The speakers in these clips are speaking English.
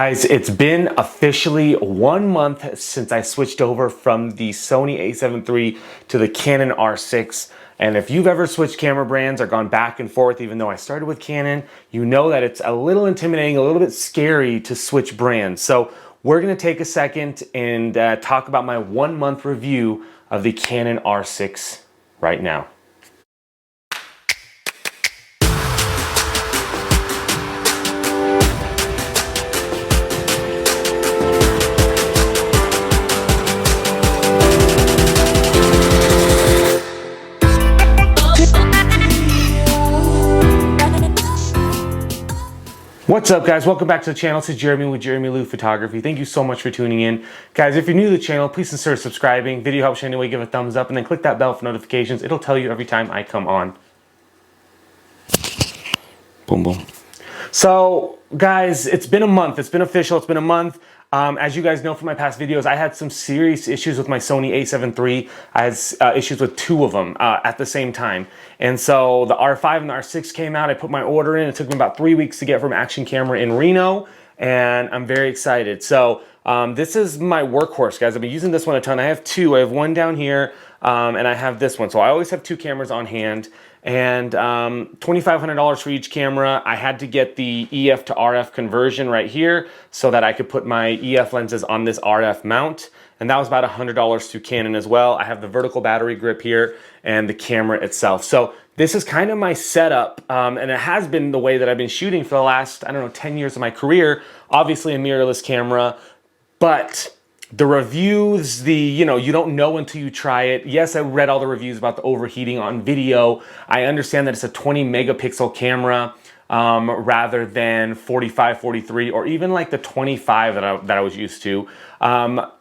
Guys, it's been officially 1 month since I switched over from the Sony a7 III to the Canon R6. And if you've ever switched camera brands or gone back and forth, even though I started with Canon, you know that it's a little intimidating, a little bit scary to switch brands. So we're gonna take a second and talk about my 1 month review of the Canon R6 right now. What's up, guys? Welcome back to the channel. This is Jeramie with Jeramie Photography. Thank you so much for tuning in. Guys, if you're new to the channel, please consider subscribing. Video helps you anyway, give a thumbs up, and then click that bell for notifications. It'll tell you every time I come on. Boom, boom. So, guys, it's been a month. It's been official. It's been a month. As you guys know from my past videos, I had some serious issues with my Sony a7 III. I had issues with two of them at the same time. And so the R5 and the R6 came out. I put my order in. It took me about 3 weeks to get from Action Camera in Reno. And I'm very excited. So this is my workhorse, guys. I've been using this one a ton. I have two. I have one down here and I have this one. So I always have two cameras on hand. And $2,500 for each camera. I had to get the EF to RF conversion right here so that I could put my EF lenses on this RF mount. And that was about $100 through Canon as well. I have the vertical battery grip here and the camera itself. So this is kind of my setup, and it has been the way that I've been shooting for the last, I don't know, 10 years of my career. Obviously a mirrorless camera, but the reviews, you don't know until you try it. Yes, I read all the reviews about the overheating on video. I understand that it's a 20 megapixel camera rather than 45, 43, or even like the 25 that I was used to.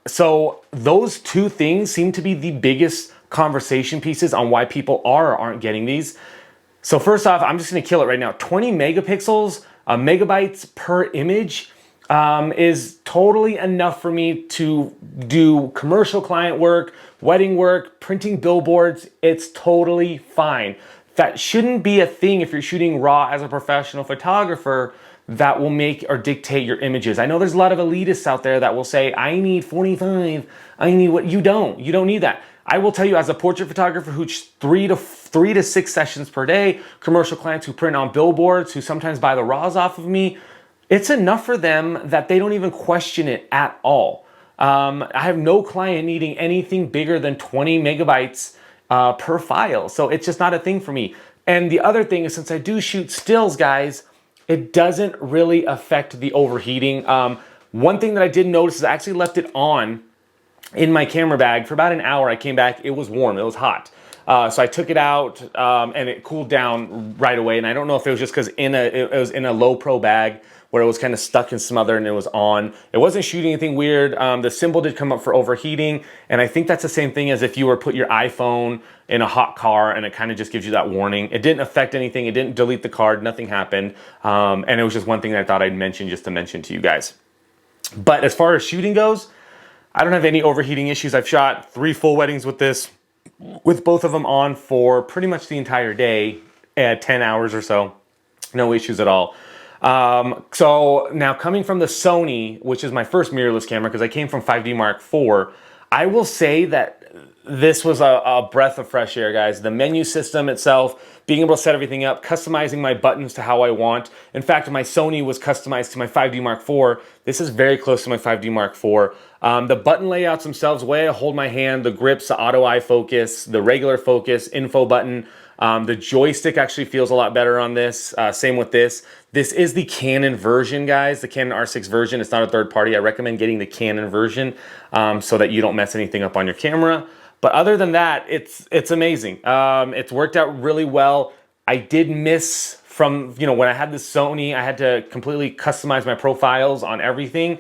So those two things seem to be the biggest conversation pieces on why people are or aren't getting these. So first off, I'm just gonna kill it right now. 20 megapixels, megabytes per image, is totally enough for me to do commercial client work, wedding work, printing billboards. It's totally fine. That shouldn't be a thing if you're shooting raw as a professional photographer that will make or dictate your images. I know there's a lot of elitists out there that will say, I need 45, I need what you don't need that. I will tell you, as a portrait photographer who shoots three to six sessions per day, commercial clients who print on billboards, who sometimes buy the raws off of me, it's enough for them that they don't even question it at all. I have no client needing anything bigger than 20 megabytes per file. So it's just not a thing for me. And the other thing is, since I do shoot stills, guys, it doesn't really affect the overheating. One thing that I did notice is I actually left it on in my camera bag for about an hour. I came back, it was warm, it was hot. So I took it out and it cooled down right away. And I don't know if it was just because it was in a low pro bag where it was kind of stuck and smothered and it was on. It wasn't shooting anything weird. The symbol did come up for overheating. And I think that's the same thing as if you were to put your iPhone in a hot car and it kind of just gives you that warning. It didn't affect anything. It didn't delete the card. Nothing happened. And it was just one thing that I thought I'd mention just to mention to you guys. But as far as shooting goes, I don't have any overheating issues. I've shot 3 full weddings with this, with both of them on for pretty much the entire day at 10 hours or so. No issues at all. So now coming from the Sony, which is my first mirrorless camera, because I came from 5D Mark IV, I will say that this was a breath of fresh air, guys. The menu system itself, being able to set everything up, customizing my buttons to how I want. In fact, my Sony was customized to my 5D Mark IV. This is very close to my 5D Mark IV. The button layouts themselves, the way I hold my hand, the grips, the auto eye focus, the regular focus, info button. The joystick actually feels a lot better on this. Same with this. This is the Canon version, guys. The Canon R6 version. It's not a third party. I recommend getting the Canon version so that you don't mess anything up on your camera. But other than that, it's amazing. It's worked out really well. I did miss from, when I had the Sony, I had to completely customize my profiles on everything.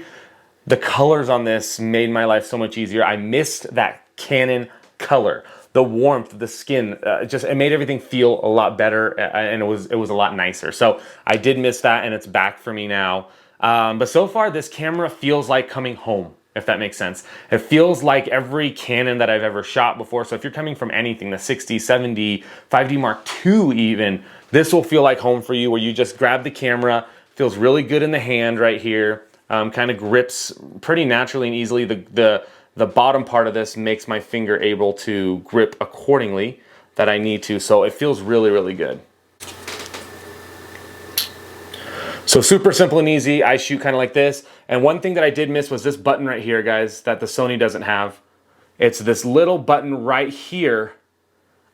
The colors on this made my life so much easier. I missed that Canon color. The warmth, the skin, it made everything feel a lot better, and it was a lot nicer. So I did miss that, and it's back for me now. But so far, this camera feels like coming home, if that makes sense. It feels like every Canon that I've ever shot before. So if you're coming from anything, the 60, 70, 5D Mark II even, this will feel like home for you, where you just grab the camera, feels really good in the hand right here. kind of grips pretty naturally and easily. The bottom part of this makes my finger able to grip accordingly that I need to, so it feels really, really good. So super simple and easy. I shoot kind of like this. And one thing that I did miss was this button right here, guys, that the Sony doesn't have. It's this little button right here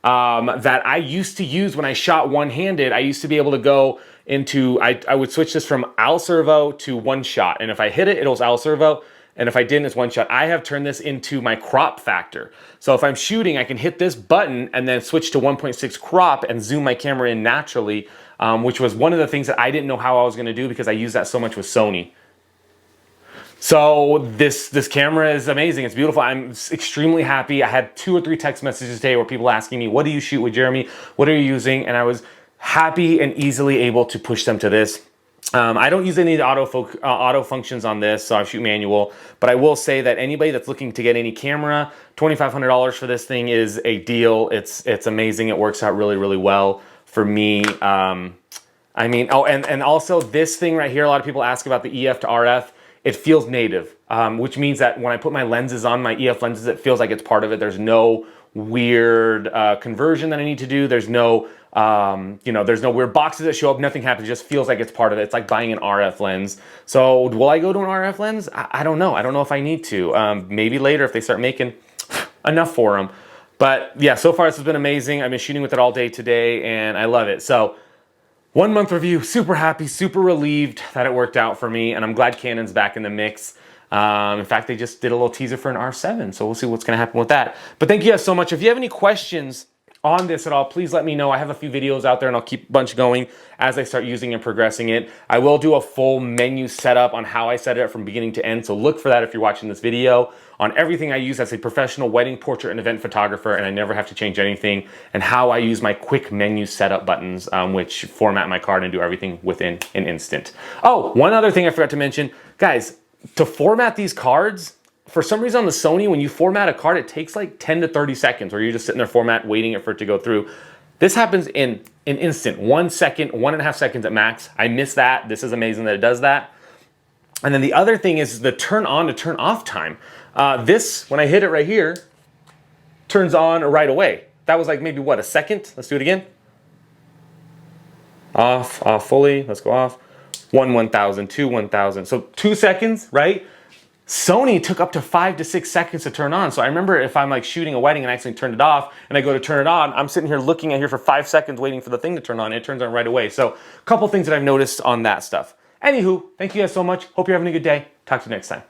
that I used to use when I shot one-handed. I used to be able to go into, I would switch this from Al servo to one shot. And if I hit it, it was Al servo. And if I didn't, it's one shot. I have turned this into my crop factor. So if I'm shooting, I can hit this button and then switch to 1.6 crop and zoom my camera in naturally, which was one of the things that I didn't know how I was gonna do because I use that so much with Sony. So this camera is amazing. It's beautiful. I'm extremely happy. I had 2 or 3 text messages today where people asking me, what do you shoot with Jeramie? What are you using? And I was happy and easily able to push them to this. I don't use any of the auto functions on this, so I shoot manual. But I will say that anybody that's looking to get any camera, $2,500 for this thing is a deal. It's amazing. It works out really, really well for me. I mean, oh, and also this thing right here, a lot of people ask about the EF to RF. It feels native, which means that when I put my lenses on, my EF lenses, it feels like it's part of it. There's no weird conversion that I need to do. There's no, you know, there's no weird boxes that show up. Nothing happens. It just feels like it's part of it. It's like buying an RF lens. So will I go to an RF lens? I don't know. I don't know if I need to. Maybe later if they start making enough for them. But yeah, so far this has been amazing. I've been shooting with it all day today and I love it. So 1 month review, super happy, super relieved that it worked out for me, and I'm glad Canon's back in the mix. In fact, they just did a little teaser for an R7, so we'll see what's gonna happen with that. But thank you guys so much. If you have any questions on this at all, please let me know. I have a few videos out there and I'll keep a bunch going as I start using and progressing it. I will do a full menu setup on how I set it up from beginning to end, so look for that if you're watching this video. On everything I use as a professional wedding, portrait, and event photographer, and I never have to change anything, and how I use my quick menu setup buttons, which format my card and do everything within an instant. Oh, one other thing I forgot to mention. Guys, to format these cards, for some reason on the Sony, when you format a card, it takes like 10 to 30 seconds where you're just sitting there format, waiting for it to go through. This happens in an instant, 1 second, 1.5 seconds at max. I miss that. This is amazing that it does that. And then the other thing is the turn on to turn off time. This, when I hit it right here, turns on right away. That was like maybe what, a second? Let's do it again. Off fully, let's go off. 1,000, 2, 1,000. So 2 seconds, right? Sony took up to 5 to 6 seconds to turn on. So I remember if I'm like shooting a wedding and I accidentally turned it off and I go to turn it on, I'm sitting here looking at here for 5 seconds waiting for the thing to turn on. And it turns on right away. So a couple things that I've noticed on that stuff. Anywho, thank you guys so much. Hope you're having a good day. Talk to you next time.